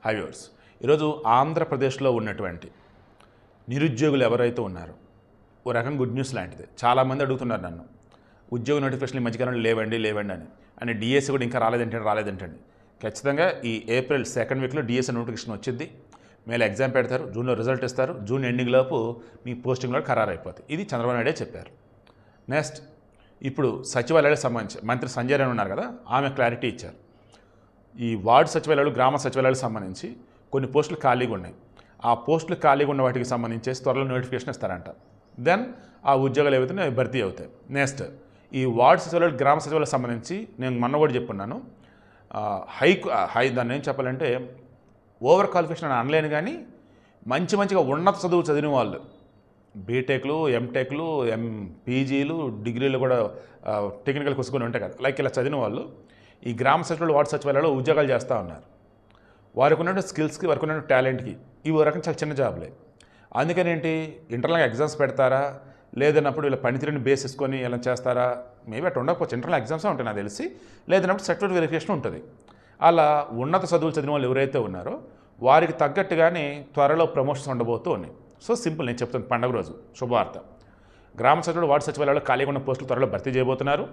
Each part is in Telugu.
హై వ్యూవర్స్, ఈరోజు ఆంధ్రప్రదేశ్లో ఉన్నటువంటి నిరుద్యోగులు ఎవరైతే ఉన్నారో ఓ రకం గుడ్ న్యూస్ లాంటిది. చాలామంది అడుగుతున్నారు నన్ను, ఉద్యోగ నోటిఫికేషన్లు ఈ మధ్యకాలంలో లేవండి అని డిఎస్సి కూడా ఇంకా రాలేదంటండి. ఖచ్చితంగా ఈ ఏప్రిల్ సెకండ్ వీక్లో డిఎస్సి నోటిఫికేషన్ వచ్చింది. మేలో ఎగ్జామ్ పెడతారు, జూన్లో రిజల్ట్ ఇస్తారు, జూన్ ఎండింగ్ లోపు మీ పోస్టింగ్ కూడా ఖరారు అయిపోతుంది. ఇది చంద్రబాబు నాయుడే చెప్పారు. నెక్స్ట్, ఇప్పుడు సచివాలయాలకు సంబంధించి మంత్రి సంజయ్ రాయ్ ఉన్నారు కదా, ఆమె క్లారిటీ ఇచ్చారు. ఈ వార్డు సచివాలయాలు, గ్రామ సచివాలయాలకు సంబంధించి కొన్ని పోస్టులు ఖాళీగా ఉన్నాయి. ఆ పోస్టులు ఖాళీగా ఉన్న వాటికి సంబంధించి త్వరలో నోటిఫికేషన్ ఇస్తారంట. దెన్ ఆ ఉద్యోగాలు ఏవైతే భర్తీ అవుతాయి. నెక్స్ట్, ఈ వార్డు సచివాలయాలు, గ్రామ సచివాలయాలకు సంబంధించి నేను మొన్న కూడా చెప్పున్నాను, హై దాన్ని ఏం చెప్పాలంటే ఓవర్ క్వాలిఫికేషన్ అని అనలేను, కానీ మంచిగా ఉన్నత చదువు చదివిన వాళ్ళు, బీటెక్లు, ఎంటెక్లు, పీజీలు, డిగ్రీలు కూడా టెక్నికల్ కూసుకొని ఉంటాయి కదా, లైక్ ఇలా చదివిన వాళ్ళు ఈ గ్రామ సచివాలయాలు, వార్డు సచివాలయాల్లో ఉద్యోగాలు చేస్తూ ఉన్నారు. వారికి ఉన్నటువంటి స్కిల్స్కి, వారికి ఉన్న టాలెంట్కి ఇవి ఒక రకం చాలా చిన్న జాబ్లే. అందుకని ఏంటి, ఇంటర్నల్ ఎగ్జామ్స్ పెడతారా, లేదన్నప్పుడు వీళ్ళ పనితీరుని బేస్ చేసుకొని ఇలా చేస్తారా, మేబీ అట్లా ఉండకపోవచ్చు. ఇంటర్నల్ ఎగ్జామ్సే ఉంటాయి నాకు తెలిసి, లేదన్నప్పుడు సర్టిఫికేట్ వెరిఫికేషన్ ఉంటుంది. అలా ఉన్నత చదువులు చదివిన వాళ్ళు ఎవరైతే ఉన్నారో వారికి తగ్గట్టుగానే త్వరలో ప్రమోషన్స్ ఉండబోతూ ఉన్నాయి. సో సింపుల్, నేను చెప్తాను, పండుగ రోజు శుభవార్త. గ్రామ సచివాలయాలు, వార్డు సచివాలయాల్లో ఖాళీగా ఉన్న పోస్టులు త్వరలో భర్తీ చేయబోతున్నారు.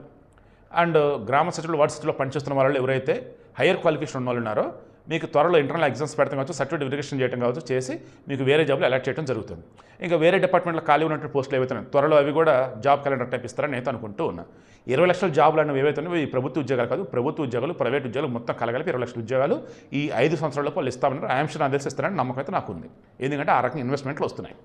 అండ్ గ్రామ సచివాలయాలు, వార్డు సచివాలయాల్లో పనిచేస్తున్న వాళ్ళు ఎవరైతే హైయర్ క్వాలిఫికేషన్ ఉన్న వాళ్ళు ఉన్నారో మీకు త్వరలో ఇంటర్నల్ ఎగ్జామ్స్ పెడతాం కావచ్చు, సర్టిఫికేట్ వెరిఫికేషన్ చేయడం కావచ్చు చేసి మీకు వేరే జాబ్లో అలాట్ చేయడం జరుగుతుంది. ఇంకా వేరే డిపార్ట్మెంట్లో ఖాళీ ఉన్నటువంటి పోస్టులు ఏవైతే త్వరలో అవి కూడా జాబ్ క్యాలెండర్ టైప్ ఇస్తారని నేను అనుకుంటూ ఉన్నా. 20 లక్షల జాబులు అనేవి ఏవైతే ఉన్నాయో ఈ ప్రభుత్వ ఉద్యోగాలు కాదు, ప్రభుత్వ ఉద్యోగాలు, ప్రైవేట్ ఉద్యోగాలు మొత్తం కలగలిపి 20 లక్షల ఉద్యోగాలు ఈ 5 సంవత్సరాల లోపు వాళ్ళు ఇస్తామన్నారు. ఐఎమ్ షూర్ నాకు తెలిసి ఇస్తారని నమ్మకం అయితే నాకు ఉంది. ఎందుకంటే ఆ రకంగా ఇన్వెస్ట్మెంట్లు వస్తున్నాయి.